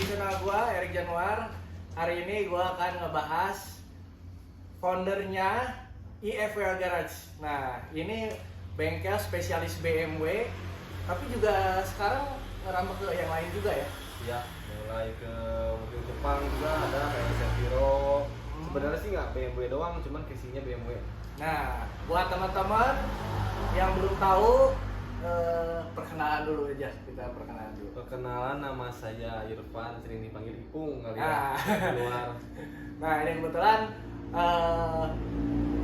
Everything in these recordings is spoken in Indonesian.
channel gua Erik Januar. Hari ini gua akan ngebahas foundernya IFWA Garage. Nah, ini bengkel spesialis BMW, tapi juga sekarang ngerambah ke yang lain juga ya. Iya, mulai ke mobil Jepang juga ada kayak Seviro. Sebenarnya sih nggak BMW doang, cuman casingnya BMW. Nah, buat teman-teman yang belum tahu, perkenalan dulu aja, kita perkenalan dulu. Perkenalan, nama saya Irfan, sering dipanggil Ipung kali ya. Nah. Di luar. Nah, ini kebetulan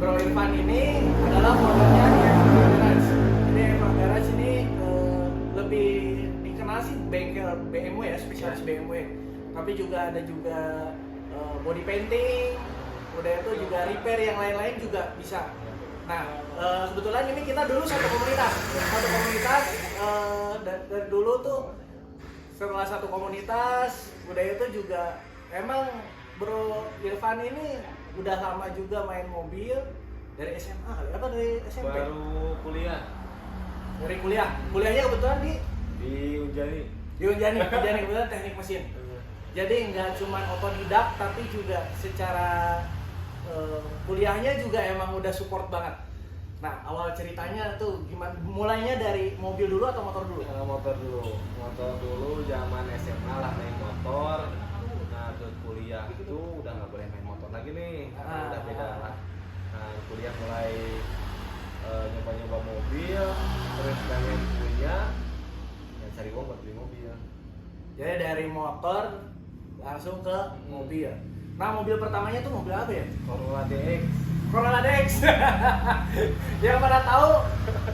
Bro Irfan ini adalah foundernya IFWA Garage. Jadi IFWA Garage ini lebih dikenal sih bengkel BMW ya, spesialis BMW. Tapi juga ada juga body painting, udah itu juga repair yang lain-lain juga bisa. Nah, kebetulan ini kita dulu satu komunitas, dari dulu tuh setelah satu komunitas, udah itu juga emang Bro Irfan ini udah lama juga main mobil dari SMA kali, apa dari SMP? Baru kuliah Dari kuliahnya kebetulan di Unjani. di Unjani kebetulan teknik mesin. Jadi nggak cuma otodidak tapi juga secara kuliahnya juga emang udah support banget. Nah, awal ceritanya tuh gimana? Mulainya dari mobil dulu atau motor dulu? Motor dulu zaman SMA lah main motor. Nah, terus kuliah itu udah nggak boleh main motor lagi nih, udah beda lah. Nah, kuliah mulai nyoba-nyoba mobil, terus pengen punya, ya cari uang buat beli mobil. Jadi dari motor langsung ke mobil. Nah, mobil pertamanya tuh mobil apa ya? Corolla DX. Corolla DX. Yang pada tahu,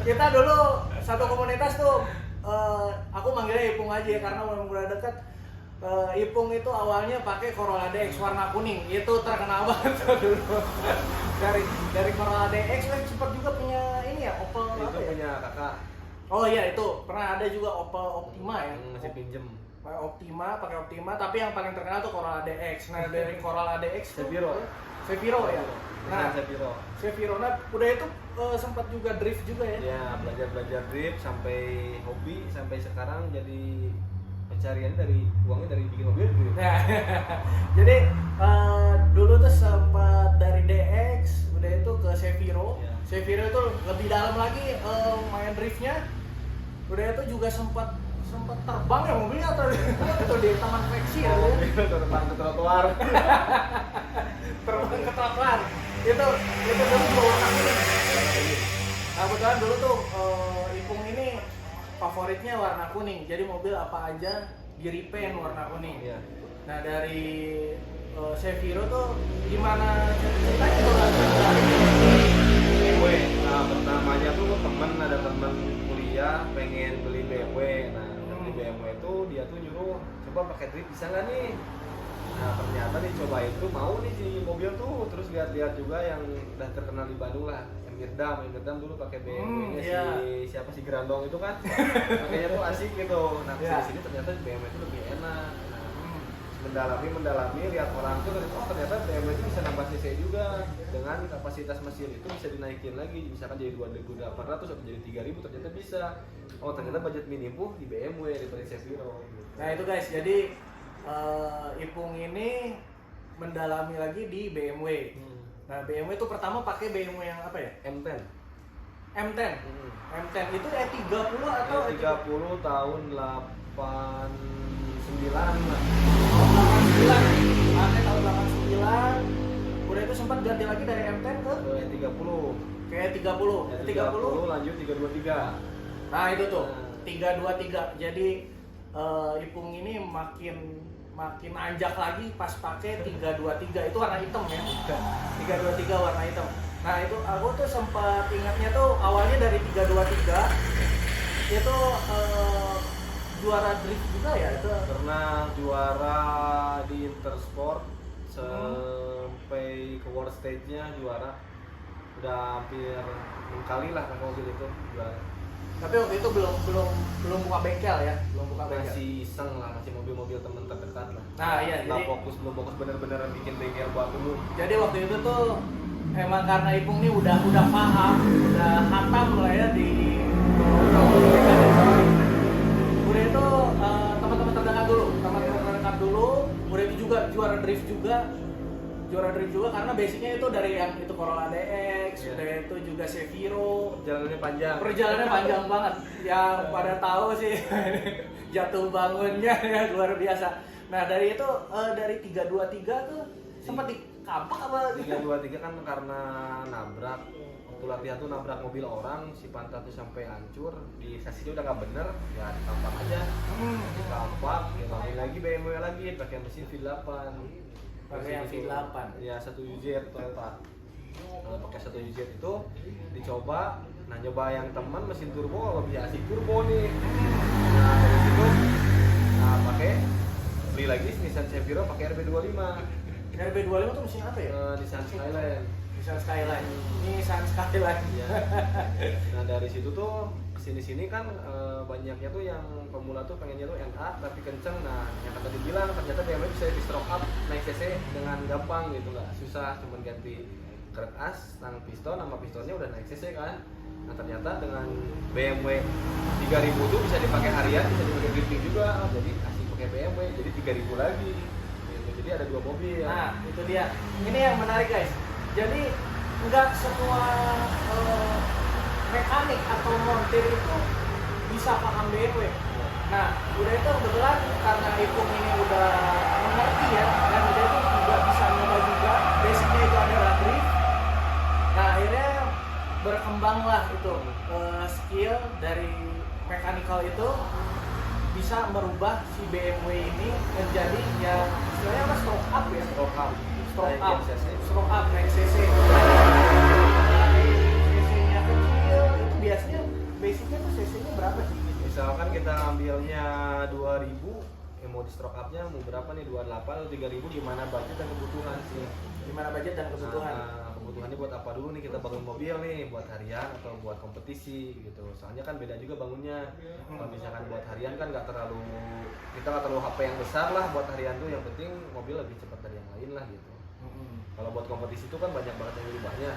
kita dulu satu komunitas tuh, aku manggilnya Ipung aja ya, karena memang udah dekat. Ipung itu awalnya pakai Corolla DX warna kuning, itu terkenal banget tuh dulu. dari Corolla DX kan sempat juga punya ini ya, Opel Itu apa ya? punya kakak. Oh iya, itu pernah ada juga Opel Optima ya. Masih pinjem. Pakai Optima, tapi yang paling terkenal tuh Corolla DX. Nah, dari Corolla DX tuh Seviro ya. Nah, Seviro. Nah, udah itu sempat juga drift juga ya. Ya, belajar drift sampai hobi, sampai sekarang jadi pencarian dari uangnya dari bikin mobil gitu. Nah, jadi dulu tuh sempat dari DX, udah itu ke Seviro. Ya. Seviro itu lebih dalam lagi main driftnya. Udah itu juga sempat terbang ya mobilnya atau di taman fleksi ya. Terbang ke trotoar. Terbang ke trotoar. Itu dulu bawa warna kuning. Nah, kebetulan dulu tuh Ipung ini favoritnya warna kuning. Jadi mobil apa aja di repaint warna kuning. Iya. Nah, dari Seviro tuh gimana ceritanya tuh dari BMW. Nah, pertamanya tuh ada teman kuliah pengen beli BMW. Nah, beli BMW itu dia tuh nyuruh coba pakai drift bisa nggak nih? Nah, ternyata dicoba itu mau nih si mobil tuh, terus lihat-lihat juga yang udah terkenal di Bandung lah, yang Mirdam dulu pakai BMW-nya siapa si Grandong itu kan, makanya tuh asik gitu. Nah, di sini ternyata BMW itu lebih enak. Nah, mendalami lihat orang tuh, ternyata BMW itu bisa nambah cc juga dengan kapasitas mesin itu bisa dinaikin lagi, misalkan jadi 2.800 atau jadi 3.000 ternyata bisa. Oh, ternyata budget minimum di BMW daripada Seviro. Nah, itu guys, jadi Ipung ini mendalami lagi di BMW. Nah, BMW itu pertama pakai BMW yang apa ya? M10. M10. M10 itu E30 atau E30 tahun 89 lah. 89. Pakai tahun 89. Udah itu sempat ganti lagi dari M10 ke E30. ke E30. E30 lanjut 323. Nah, itu tuh 323. Jadi Ipung ini makin anjak lagi pas pakai 323, itu warna hitam ya. 323 warna hitam. Nah, itu aku tuh sempat ingatnya tuh awalnya dari 323 itu juara drift juga ya itu. Pernah juara di Intersport sampai ke World Stage-nya juara. Udah hampir 6 kali lah pakai mobil itu juara. Tapi waktu itu belum buka bengkel ya, Masih iseng lah, masih mobil-mobil temen terdekat lah. Nah, iya, belum jadi fokus bener-bener bikin bengkel buat dulu. jadi waktu itu tuh emang karena Ipung nih udah paham, udah hatam lah ya di udah itu teman-teman terdekat dulu juara drift juga karena basicnya itu dari yang itu Corolla DX, Iya. udah itu juga Seviro. Jalannya panjang. Perjalanannya panjang banget. Yang pada tahu sih jatuh bangunnya ya luar biasa. Nah dari itu dari 323 tuh sempat dikampak apa? 323 kan karena nabrak. Waktu latihan tuh nabrak mobil orang, si pantat tuh sampai hancur, di sasinya udah nggak bener, ya ditampak aja. Ditampak, ya bangun lagi BMW lagi, pakai mesin V8. Pakai yang V8. Ya 1UZ Toyota. Kalau pakai 1UZ itu dicoba, nah nyoba yang teman mesin turbo lebih asik turbo nih. Nah dari situ, nah pakai beli lagi Nissan Seviro pakai RB25. RB25 tuh mesin apa ya? Nissan Skyline. Nissan Skyline. Nissan Skyline. Iya. Nah dari situ tuh kesini-sini kan banyaknya tuh yang pemula tuh pengennya tuh NA tapi kenceng. Nah yang kata dibilang ternyata BMW bisa di stroke up naik cc dengan gampang gitu, nggak susah, cuman ganti kret as, tang piston sama pistonnya udah naik cc kan. Nah ternyata dengan BMW 3000 tuh bisa dipakai harian, bisa dipakai drifting juga, jadi asik pakai BMW jadi 3000 lagi gitu. Jadi ada dua mobil. Nah itu dia. Ini yang menarik guys. Jadi nggak semua mekanik atau montir itu bisa paham BMW. Nah, udah itu kebetulan karena Ipung ini udah mengerti ya, dan udah itu juga bisa nyoba juga. Basicnya itu adalah drift. Nah, akhirnya berkembanglah itu skill dari mechanical itu bisa merubah si BMW ini menjadi ya istilahnya apa, stroke up ya, Stroke up. stroke up, Naik cc. stroke up naik cc. CC-nya kecil itu biasanya basicnya tuh CC-nya berapa sih? Misalkan kita ambilnya 2000, mau di stroke up-nya mau berapa nih, 28 atau 3000, gimana budget dan kebutuhan sih. Gimana budget dan kebutuhan? Nah, kebutuhannya buat apa dulu nih, kita bangun mobil nih, buat harian atau buat kompetisi gitu. Soalnya kan beda juga bangunnya. Kalau misalkan buat harian kan kita nggak terlalu HP yang besar lah buat harian tuh, yang penting mobil lebih cepat dari yang lain lah gitu. Kalau buat kompetisi itu kan banyak banget yang berubahnya.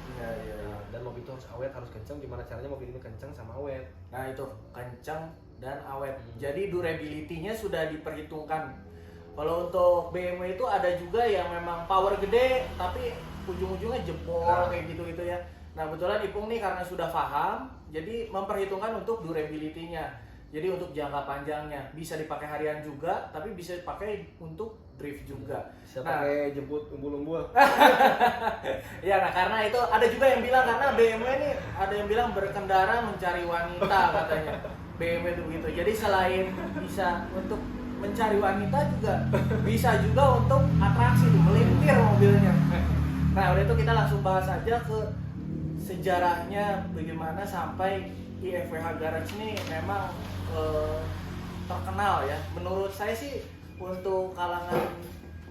Iya, iya, iya. Nah, dan mobil itu harus awet, harus kenceng. Gimana caranya mobil ini kenceng sama awet? Nah itu kencang dan awet. Jadi durability-nya sudah diperhitungkan. Kalau untuk BMW itu ada juga yang memang power gede tapi ujung-ujungnya jebol kayak gitu ya. Nah kebetulan Ipung nih karena sudah paham, jadi memperhitungkan untuk durability-nya. Jadi untuk jangka panjangnya bisa dipakai harian juga, tapi bisa dipakai untuk drift juga. Bisa Nah, pakai jemput umbul-umbul. ya, nah karena itu ada juga yang bilang karena BMW ini ada yang bilang berkendara mencari wanita katanya. BMW itu begitu. Jadi selain bisa untuk mencari wanita juga bisa juga untuk atraksi tuh, melintir mobilnya. Nah, udah itu kita langsung bahas aja ke sejarahnya bagaimana sampai IFWH Garage ini memang terkenal ya. Menurut saya sih untuk kalangan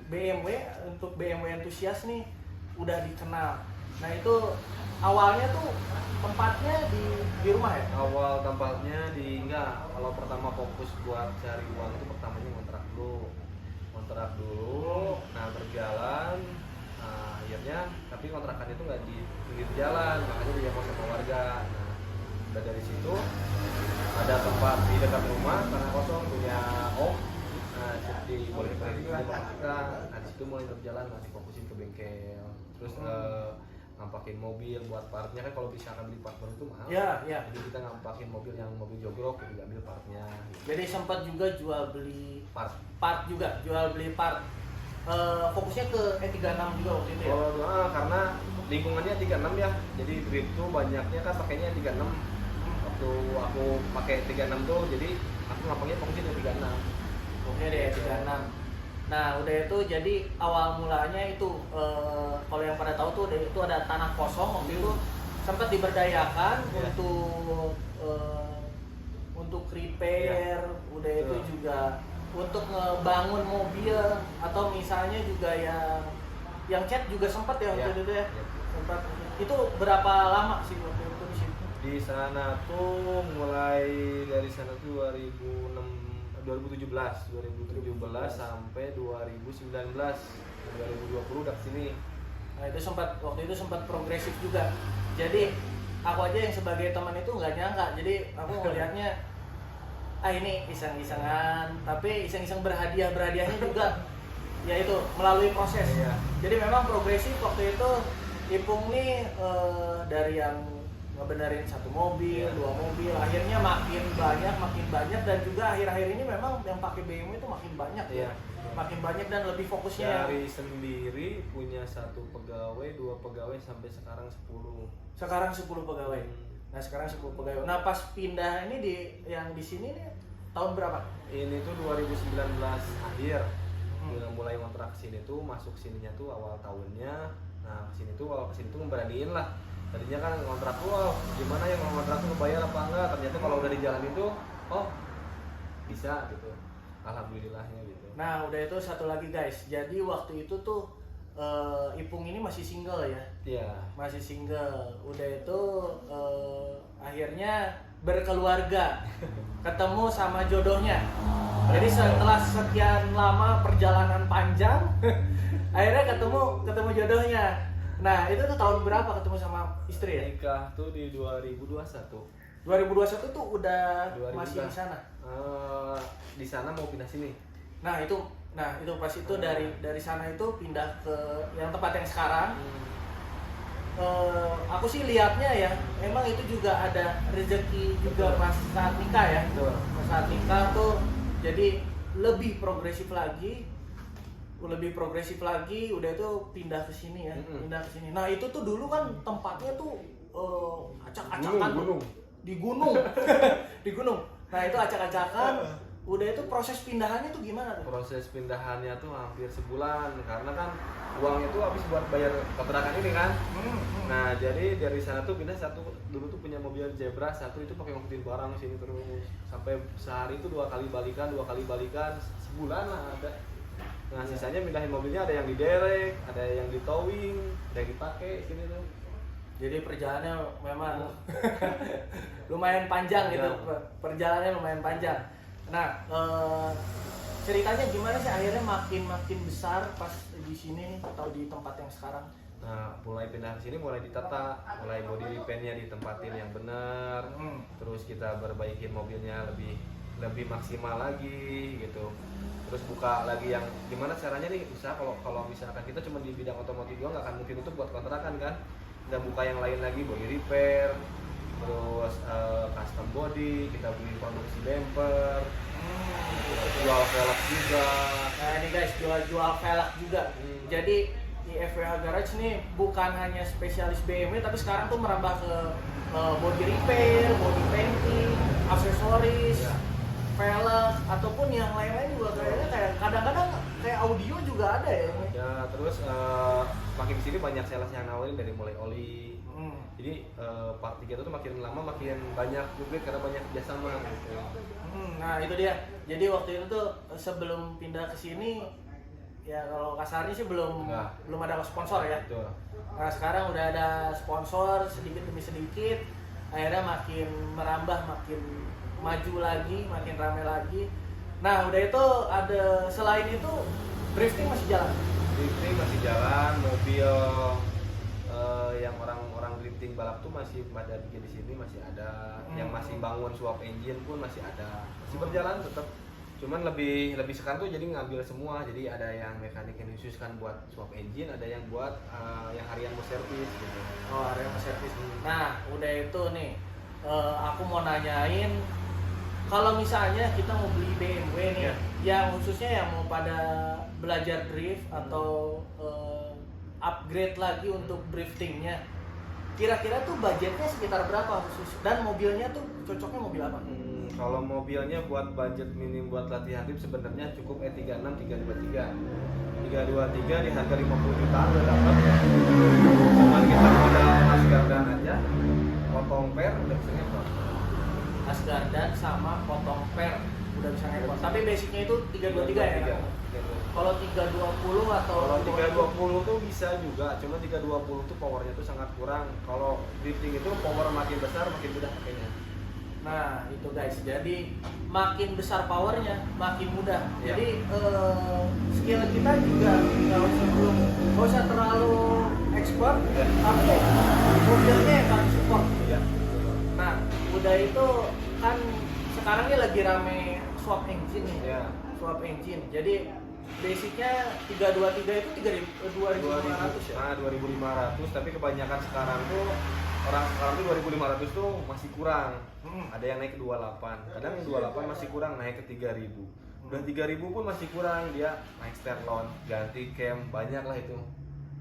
BMW, untuk BMW entusias nih udah dikenal. Nah itu awalnya tuh tempatnya di rumah ya? Awal tempatnya kalau pertama fokus buat cari uang itu pertamanya kontrak dulu, nah berjalan, nah, akhirnya tapi kontrakan itu nggak di pinggir jalan, makanya dia mau sama warga. Nah udah dari situ ada tempat di dekat rumah karena kosong punya om, nah jadi boleh kredit sama kita. Nah di situ mulai berjalan, masih fokusin ke bengkel, terus ngampakin mobil buat partnya, kan kalau bisa beli part baru itu mahal. Iya, iya. Jadi kita ngampakin mobil yang mobil jogrok, jadi ambil partnya. Gitu. Jadi sempat juga jual beli Part. juga, jual beli part. Fokusnya ke E36 juga waktu itu ya? Karena lingkungannya 36 ya, jadi grip tuh banyaknya kan pakainya 36. Waktu aku pakai 36 tuh, jadi aku ngapainnya fokusin ke 36. Oke deh, 36. Nah udah itu jadi awal mulanya itu kalau yang pada tahu tuh itu ada tanah kosong waktu itu sempat diberdayakan untuk repair, udah itu juga untuk ngebangun mobil atau misalnya juga yang cat juga sempat ya waktu itu ya. Sempat. Itu berapa lama sih waktu itu di situ? Di sana tuh mulai dari sana tuh 2017 sampai 2019, 2020 udah kesini. Nah itu waktu itu sempat progresif juga. Jadi aku aja yang sebagai teman itu nggak nyangka. Jadi aku ngelihatnya ini iseng-isengan, tapi iseng-iseng berhadiahnya juga ya itu melalui proses. Iya. Jadi memang progresif waktu itu Ipung nih dari yang ngebenerin satu mobil, Iya. dua mobil, akhirnya makin banyak dan juga akhir-akhir ini memang yang pakai BMW itu makin banyak Iya. ya. Makin banyak dan lebih fokusnya Dari sendiri punya 1 pegawai, 2 pegawai sampai sekarang 10. sekarang 10 pegawai. Nah, sekarang 10 pegawai. Nah, pas pindah ini yang di sini nih tahun berapa? Ini tuh 2019 akhir. Udah mulai ngontrak kesini tuh, masuk sininya tuh awal tahunnya. Nah, kesini tuh ngeberaniin lah. Tadinya kan ngontrak tuh, gimana ya ngontrak tuh kebayar apa enggak? Ternyata kalau udah di jalan itu, oh bisa gitu. Alhamdulillahnya gitu. Nah, udah itu satu lagi guys. Jadi waktu itu tuh Ipung ini masih single ya. Iya. Masih single. Udah itu akhirnya berkeluarga. Ketemu sama jodohnya. Jadi setelah sekian lama perjalanan panjang akhirnya ketemu jodohnya. Nah, itu tuh tahun berapa ketemu sama istri ya? Nikah tuh di 2021. 2021 tuh udah 2000 masih di sana. Di sana mau pindah sini. Nah, itu pas itu dari sana itu pindah ke yang tempat yang sekarang. Aku sih lihatnya ya, emang itu juga ada rezeki juga pas saat nikah ya. Betul. Pas saat nikah tuh jadi lebih progresif lagi, udah itu pindah ke sini ya, pindah ke sini. Nah, itu tuh dulu kan tempatnya tuh acak-acakan Gunung. di gunung. Di gunung. Nah, itu acak-acakan. Udah itu proses pindahannya tuh gimana tuh? Proses pindahannya tuh hampir sebulan karena kan uangnya tuh habis buat bayar kontrakan ini kan. Nah, jadi dari sana tuh pindah dulu tuh punya mobil Zebra, satu itu pakai ngangkutin barang sini terus sampai sehari itu 2 kali balikan, sebulan lah ada. Nah, sisanya pindahin mobilnya, ada yang diderek, ada yang di towing, ada yang dipakai sini tuh. Jadi perjalanannya memang lumayan panjang gitu, perjalanannya lumayan panjang. Nah, ceritanya gimana sih akhirnya makin besar pas di sini atau di tempat yang sekarang? Nah, mulai pindah ke sini mulai ditata, mulai body repaint-nya ditempatin yang benar. Terus kita perbaikin mobilnya lebih maksimal lagi gitu. Terus buka lagi yang gimana caranya nih usaha kalau misalkan kita cuma di bidang otomotif doang nggak akan mungkin untuk buat kontrakan kan. Kita buka yang lain lagi, body repair, terus custom body, kita beli produksi bumper, jual velg juga. Nah, ini guys, jual velg juga. Jadi di FWH Garage nih bukan hanya spesialis BMW tapi sekarang tuh merambah ke body repair, body painting, aksesoris, velg ataupun yang lain-lain juga kayaknya kayak kadang-kadang kayak audio juga ada ya. Ya, terus makin sini banyak sales yang nawarin dari mulai oli. Jadi part 3 itu makin lama makin banyak duit karena banyak kerjasama gitu. Nah, itu dia. Jadi waktu itu tuh sebelum pindah ke sini ya kalau kasarnya sih belum ada sponsor ya. Betul. Nah, sekarang udah ada sponsor sedikit demi sedikit, akhirnya makin merambah, makin maju lagi, makin ramai lagi. Nah, udah itu ada selain itu drifting masih jalan. Drifting masih jalan, mobil yang orang drifting balap tuh masih pada bikin di sini masih ada, yang masih bangun swap engine pun masih ada, masih berjalan tetap. Cuman lebih sekarang tuh jadi ngambil semua, jadi ada yang mekanik yang khusus kan buat swap engine, ada yang buat yang harian mau servis gitu. Oh, harian mau servis. Nah, udah itu nih, aku mau nanyain kalau misalnya kita mau beli BMW nih, yang khususnya yang mau pada belajar drift atau upgrade lagi untuk driftingnya, kira-kira tuh budgetnya sekitar berapa khusus? Dan mobilnya tuh cocoknya mobil apa? Kalau mobilnya buat budget minim buat latihan drift sebenarnya cukup E36 323. 323 di harga 50 jutaan udah dapat. Cuman kita modal asgardan aja, potong per udah bisa ngepot. Asgardan sama potong per udah bisa ngepot. Tapi basicnya itu 323 ya? Kalau 320 atau kalau 320 tuh bisa juga, cuma 320 tuh powernya tuh sangat kurang. Kalau drifting itu power makin besar makin mudah pakainya. Nah, itu guys. Jadi makin besar powernya makin mudah. Ya. Jadi skill kita juga nggak usah terlalu expert, tapi mobilnya yang paling support. Iya. Nah, udah itu kan sekarang ini lagi rame swap engine nih. Iya. Swap engine. Jadi basicnya 323 itu 2.500 ya. Nah, 2.500, tapi kebanyakan sekarang tuh orang sekarang tuh 2.500 tuh masih kurang. Ada yang naik ke 28. Kadang yang 28 masih kurang naik ke 3.000. Udah 3.000 pun masih kurang, dia naik sterlon, ganti cam, banyak lah itu.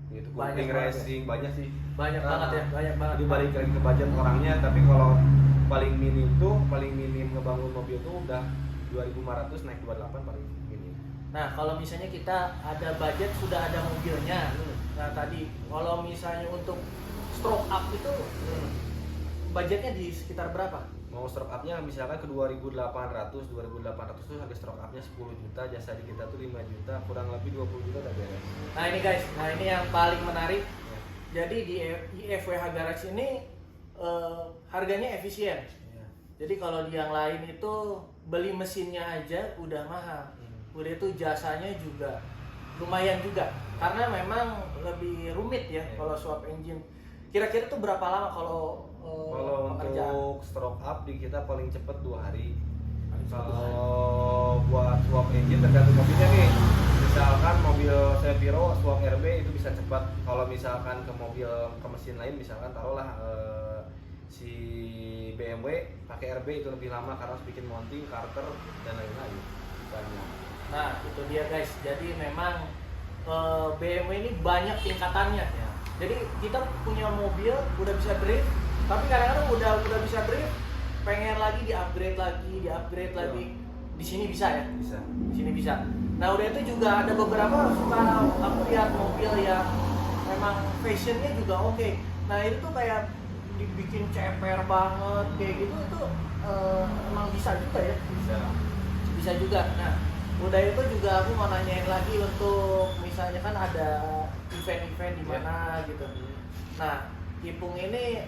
Gitu, kuping racing, banyak sih. Banyak banget ya, banyak banget. Jadi balik lagi ke budget orangnya, tapi kalau paling minim ngebangun mobil tuh udah 2.500 naik 28 paling minim. Nah, kalau misalnya kita ada budget sudah ada mobilnya. Nah, tadi kalau misalnya untuk stroke up itu budgetnya di sekitar berapa? Mau stroke up-nya misalkan ke 2.800 tuh harga stroke up-nya 10 juta, jasa di kita tuh 5 juta, kurang lebih 20 juta udah beres. Nah, ini guys, ini yang paling menarik. Jadi di FWH Garage ini harganya efisien. Jadi kalau di yang lain itu beli mesinnya aja udah mahal. Udah itu jasanya juga lumayan juga. Karena memang lebih rumit ya kalau swap engine. Kira-kira tuh berapa lama kalau untuk stroke up di kita paling cepet 2 hari. Kalau buat swap engine tergantung mobilnya nih. Misalkan mobil Seviro swap RB itu bisa cepat. Kalau misalkan ke mesin lain misalkan taruhlah si BMW pakai RB itu lebih lama karena harus bikin mounting, karter dan lain-lain. Banyak. Nah, itu dia guys. Jadi memang BMW ini banyak tingkatannya. Ya. Jadi kita punya mobil udah bisa drift, tapi kadang-kadang udah bisa drift, pengen lagi di-upgrade lagi. Di sini bisa ya? Bisa. Di sini bisa. Nah, udah itu juga ada beberapa suka aku lihat mobil yang memang fashionnya juga oke. Nah, itu tuh kayak dibikin ceper banget kayak gitu itu emang bisa juga ya? Bisa juga. Nah, udah itu juga aku mau nanyain lagi untuk misalnya kan ada event-event di mana gitu. Nah, Ipung ini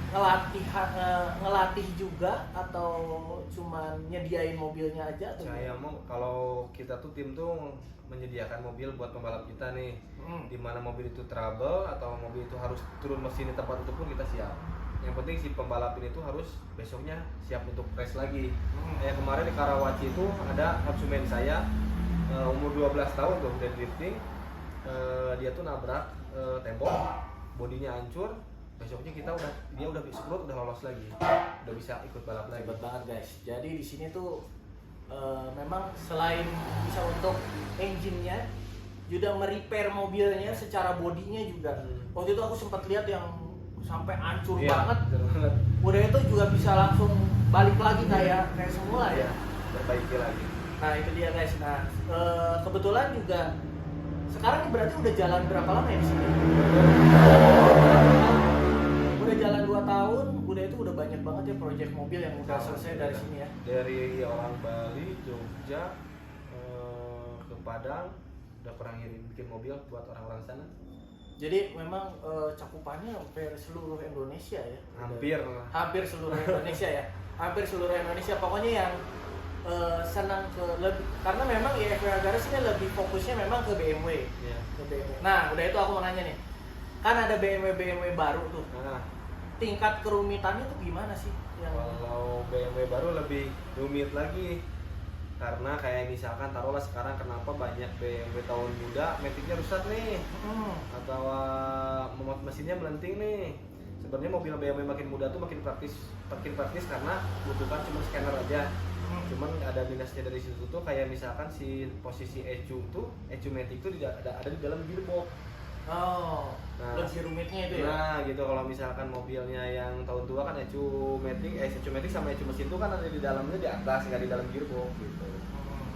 ngelatih juga atau cuman nyediain mobilnya aja atau saya mau kalau kita tuh tim tuh menyediakan mobil buat pembalap kita nih. Di mana mobil itu trouble atau mobil itu harus turun mesin di tempat itu pun kita siap. Yang penting si pembalap ini tuh harus besoknya siap untuk race lagi. Kayak kemarin di Karawaci itu ada konsumen saya umur 12 tahun tuh udah drifting, dia tuh nabrak tembok, bodinya hancur. Besoknya dia udah disebut udah lolos lagi, udah bisa ikut balap lagi. Hebat banget guys. Jadi di sini tuh memang selain bisa untuk engine-nya, juga merepair mobilnya secara bodinya juga. Waktu itu aku sempat lihat yang sampai hancur banget. Udah itu juga bisa langsung balik lagi kayak semula ya. Perbaiki lagi. Nah itu dia guys. Nah kebetulan juga sekarang berarti udah jalan berapa lama ya di sini? Udah jalan 2 tahun. Udah itu udah banyak banget ya proyek mobil yang udah selesai dari sini ya. Dari orang Bali, Jogja, ke Padang udah pernah bikin mobil buat orang-orang sana. Jadi memang cakupannya hampir seluruh Indonesia ya. Hampir seluruh Indonesia ya. Hampir seluruh Indonesia. Pokoknya yang senang karena memang FWH Garage ini lebih fokusnya memang ke BMW. Ke BMW. Nah, udah itu aku mau nanya nih. Kan ada BMW baru tuh. Tingkat kerumitannya tuh gimana sih? Kalau BMW baru lebih rumit lagi. Karena kayak misalkan taruhlah sekarang kenapa banyak BMW tahun muda metiknya rusak nih, atau mesinnya melenting nih. Sebenarnya mobil BMW makin muda tuh makin praktis karena butuhkan cuma scanner aja. Cuman ada minusnya dari situ tuh kayak misalkan si posisi ECU matic tuh ada di dalam gearbox. Lebih rumitnya itu ya. Nah gitu, kalau misalkan mobilnya yang tahun tua kan ECU matic sama ECU mesin tuh kan ada di dalamnya di atas, nggak di dalam gearbox gitu.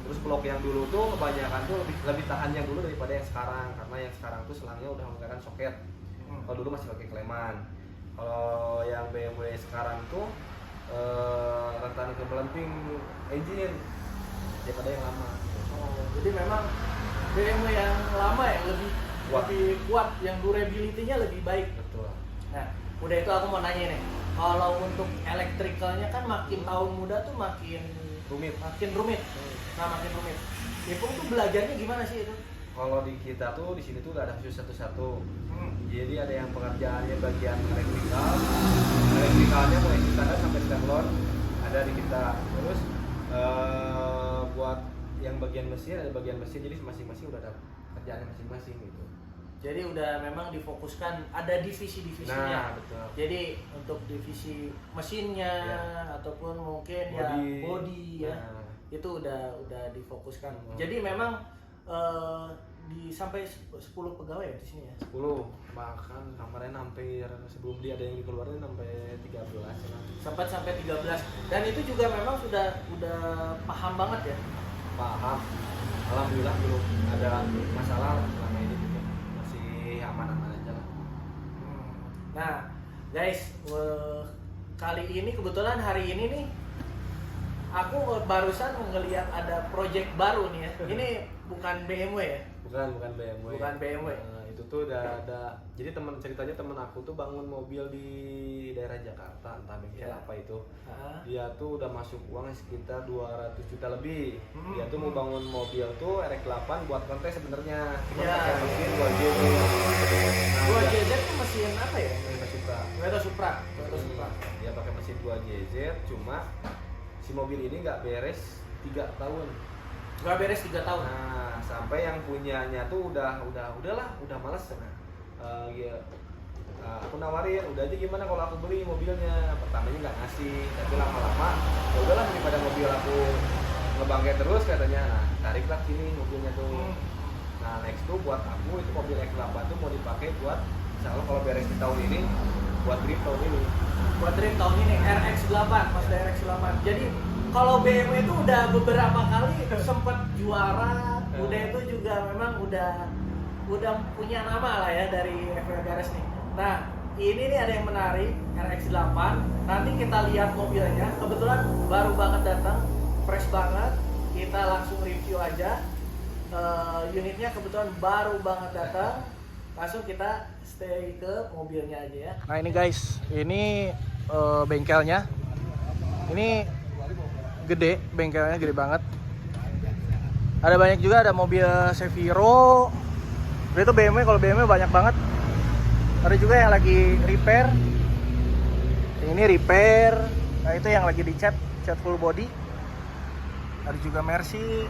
Terus blok yang dulu tuh kebanyakan tuh lebih tahan yang dulu daripada yang sekarang, karena yang sekarang tuh selangnya udah menggunakan soket. Kalau dulu masih pakai kleman. Kalau yang BMW sekarang tuh rentan ke melenting engine daripada yang lama. Jadi memang BMW yang lama ya lebih kuat, yang durability-nya lebih baik. Betul. Nah, udah itu aku mau nanya nih. Kalau untuk elektrikalnya kan makin tahun muda tuh makin rumit. Nah, makin rumit. Ipung tuh belajarnya gimana sih itu? Kalau di kita tuh di sini tuh udah ada khusus satu-satu. Jadi ada yang pengerjaannya bagian elektrikalnya mulai standar sampai sterlon ada di kita. Terus buat yang bagian mesin ada bagian mesin, jadi masing-masing udah ada kerjaannya masing-masing gitu. Jadi udah memang difokuskan, ada divisi-divisinya. Nah, betul. Jadi untuk divisi mesinnya ataupun mungkin body ya, itu udah difokuskan. Jadi memang sampai 10 pegawai ya di sini ya. 10, bahkan kemarin hampir sebelum dia ada yang dikeluarin sampai 13 ya. Sampai 13. Dan itu juga memang udah paham banget ya. Paham. Alhamdulillah belum ada masalah selama ini juga. Masih aman-aman aja lah. Nah, guys, kali ini kebetulan hari ini nih aku barusan ngelihat ada project baru nih ya. Ini bukan BMW ya? Bukan BMW. Bukan BMW. Itu tuh udah ada. Jadi ceritanya temen aku tuh bangun mobil di daerah Jakarta, entah bengkel apa itu. Dia tuh udah masuk uang sekitar 200 juta lebih. Dia tuh mau bangun mobil tuh RX-8 buat kontes sebenarnya. Cuma pakai mesin 2JZ. 2JZ tuh mesin apa ya? Toyota Supra. Dia pakai mesin 2JZ, cuma si mobil ini nggak beres 3 tahun. Nggak beres 3 tahun. Nah, sampai yang punyanya tuh udahlah, udah males nah. Aku nawarin, udah aja gimana kalau aku beli mobilnya. Pertamanya nggak ngasih, tapi lama-lama ya udahlah daripada mobil aku ngebangke terus katanya. Nah, tariklah sini mobilnya tuh. Nah, next tuh buat aku itu mobil X8 tuh mau dipakai buat insya Allah kalau beres di tahun ini buat drift tahun ini. Buat drift tahun ini RX8, Mazda RX8. Jadi kalau BMW itu udah beberapa kali sempat juara, udah itu juga memang udah punya nama lah ya dari FW Garage nih. Nah, ini nih ada yang menarik, RX8. Nanti kita lihat mobilnya. Kebetulan baru banget datang, fresh banget. Kita langsung review aja. Unitnya kebetulan baru banget datang. Langsung kita stay ke mobilnya aja ya. Nah ini guys, ini bengkelnya. Ini gede, bengkelnya gede banget. Ada banyak juga, ada mobil Seviro. Itu BMW, kalau BMW banyak banget. Ada juga yang lagi repair. Ini repair. Nah itu yang lagi dicat full body. Ada juga Mercy.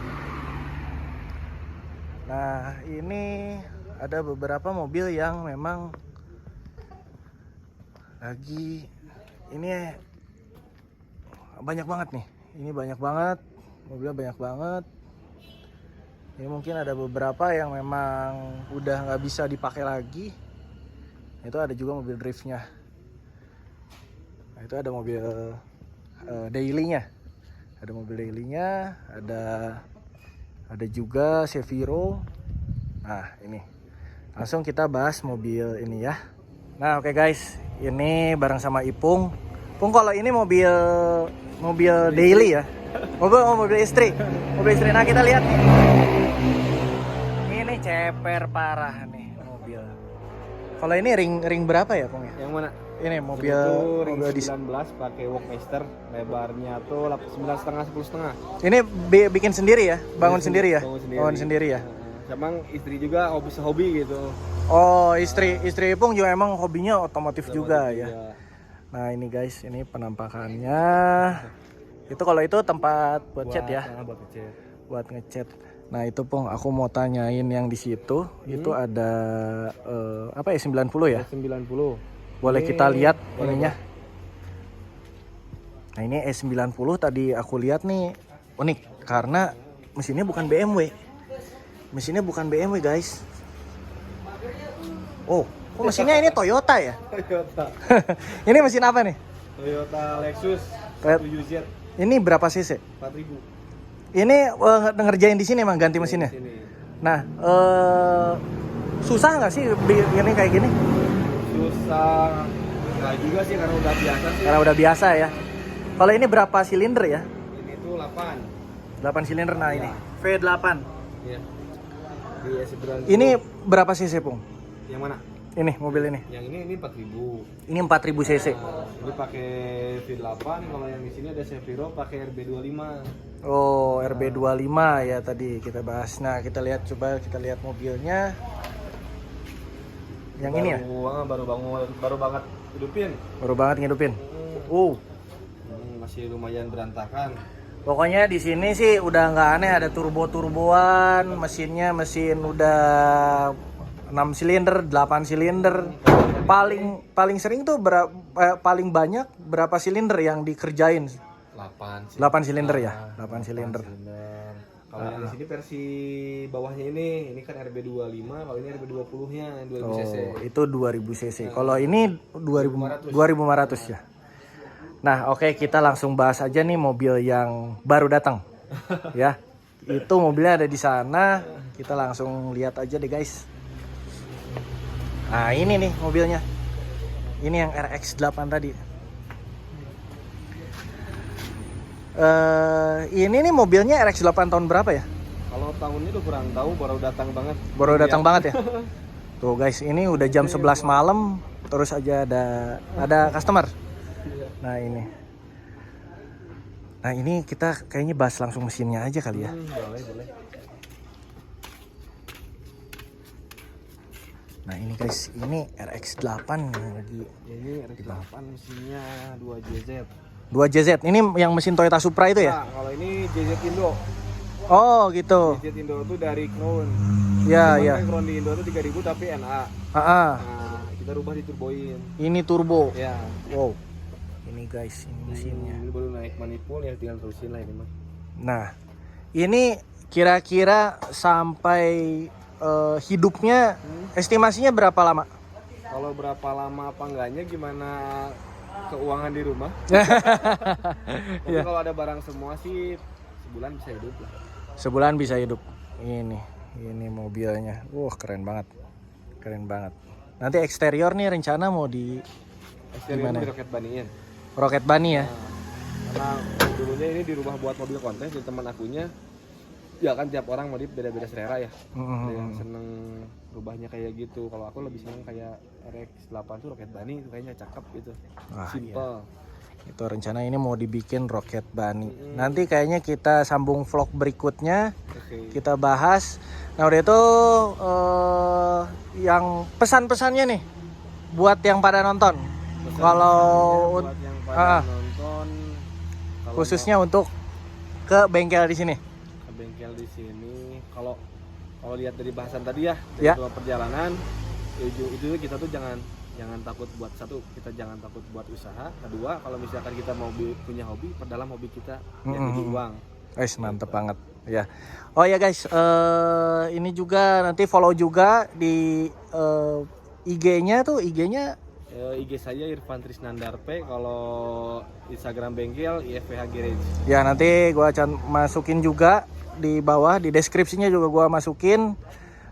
Nah ini ada beberapa mobil yang memang lagi ini banyak banget nih. Ini banyak banget, mobilnya banyak banget. Ini mungkin ada beberapa yang memang udah nggak bisa dipakai lagi. Itu ada juga mobil driftnya. Nah, itu ada mobil dailynya. Ada mobil dailynya, ada juga Seviro. Nah ini, langsung kita bahas mobil ini ya. Nah oke guys, ini bareng sama Ipung. Pung, kalau ini mobil daily ya, mobil istri. Nah kita lihat nih, ini ceper parah nih mobil. Kalau ini ring berapa ya Pung ya? Yang mana? Ini mobil ring 19 pakai Walkmaster, lebarnya tuh 9,5 10,5. Ini bikin sendiri ya, bangun sendiri ya, bangun sendiri ya. Emang istri juga hobi gitu. Oh istri Ipung juga emang hobinya otomotif juga ya. Nah ini guys, ini penampakannya. Itu kalau itu tempat buat cat ya, buat ngecat. Nah itu Pung, aku mau tanyain yang di situ. Itu ada apa ya, 90 ya? 90. Boleh kita lihat ininya. Nah ini S90 tadi aku lihat nih unik karena mesinnya bukan BMW. Mesinnya bukan BMW guys. Oh, kok mesinnya ini Toyota ya? Toyota. Ini mesin apa nih? Toyota Lexus 7Z. Ini berapa cc? 4000. Ini ngerjain di sini emang ganti mesinnya. Nah, susah nggak sih ini kayak gini? Susah nggak juga sih karena udah biasa sih. Karena udah biasa ya. Kalau ini berapa silinder ya? Ini tuh 8. 8 silinder. Nah ini V8. Iya. Di S90. Ini berapa cc Pung? Yang mana? Ini mobil ini. Yang ini 4000. Ini 4000 cc. Ini pakai V8. Kalau yang di sini ada Seviro pakai RB25. Oh, RB25 ya tadi kita bahas. Nah, kita lihat, coba kita lihat mobilnya. Yang ini ya? Baru banget hidupin. Baru banget ngidupin. Masih lumayan berantakan. Pokoknya di sini sih udah nggak aneh, ada turbo-turboan, mesin udah 6 silinder, 8 silinder. Paling sering tuh paling banyak berapa silinder yang dikerjain? 8 silinder ya, 8 silinder. Kalau yang di sini versi bawahnya ini kan RB25, kalau ini RB20-nya yang 2000 cc. Itu 2000 cc. Kalau ini 2500 ya. Nah, oke, kita langsung bahas aja nih mobil yang baru datang. Ya. Itu mobilnya ada di sana. Kita langsung lihat aja deh, guys. Nah, ini nih mobilnya. Ini yang RX8 tadi. Ini nih mobilnya RX8 tahun berapa ya? Kalau tahunnya udah kurang tahu, baru datang banget. Baru datang banget ya? Tuh guys, ini udah jam 11 malam, terus aja ada customer. Nah ini kita kayaknya bahas langsung mesinnya aja kali ya. Boleh. Nah ini guys, ini RX8 lagi. Ini RX8 mesinnya 2JZ. 2JZ, ini yang mesin Toyota Supra itu ya? Nah, kalau ini JZ Indo. Oh gitu. JZ Indo itu dari Crown. Ya. Crown di Indo itu 3000 tapi NA. Nah, kita rubah diturboin. Ini turbo. Ya. Wow. Ini guys, ini mesinnya. Ini baru naik manifold ya, tinggal terusin lah ini mah. Nah, ini kira-kira sampai hidupnya estimasinya berapa lama? Kalau berapa lama apa enggaknya gimana keuangan di rumah. Tapi kalau ada barang semua sih sebulan bisa hidup lah. Sebulan bisa hidup. Ini mobilnya. Keren banget. Nanti eksterior nih rencana mau di eksterior di Rocket Bunny-in. Rocket Bunny ya. Karena dulunya ini dirubah buat mobil kontes dari teman akunya. Ya kan tiap orang modif beda-beda selera ya. Ada yang seneng rubahnya kayak gitu. Kalau aku lebih seneng kayak RX8 tuh Rocket Bunny itu kayaknya cakep gitu. Simple. Iya. Itu rencana ini mau dibikin Rocket Bunny. Nanti kayaknya kita sambung vlog berikutnya. Kita bahas. Nah udah itu yang pesan-pesannya nih buat yang pada nonton. Kalau buat yang pada nonton, khususnya untuk ke bengkel di sini. Bengkel di sini kalau lihat dari bahasan tadi ya dari perjalanan itu kita tuh jangan takut buat satu, kita jangan takut buat usaha. Kedua, kalau misalkan kita mau punya hobi, perdalam hobi kita yang jadi uang. Mantep banget ya. Oh ya guys, ini juga nanti follow juga di IG-nya IG saya Irfan Trisnandar P, kalau Instagram bengkel IFPH Garage. Ya nanti gua akan masukin juga di bawah, di deskripsinya juga gua masukin.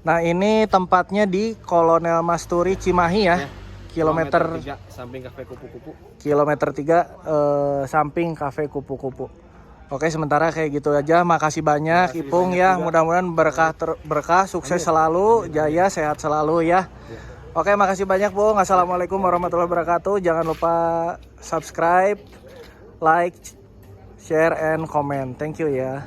Nah ini tempatnya di Kolonel Masturi Cimahi ya. Kilometer 3 samping Cafe Kupu-Kupu. Kilometer 3 samping Cafe Kupu-Kupu. Oke, sementara kayak gitu aja. Makasih banyak Ipung ya. Mudah-mudahan berkah, sukses selalu, jaya, sehat selalu ya. Oke, makasih banyak Bung. Assalamualaikum warahmatullahi wabarakatuh. Jangan lupa subscribe, like, share, and comment. Thank you ya.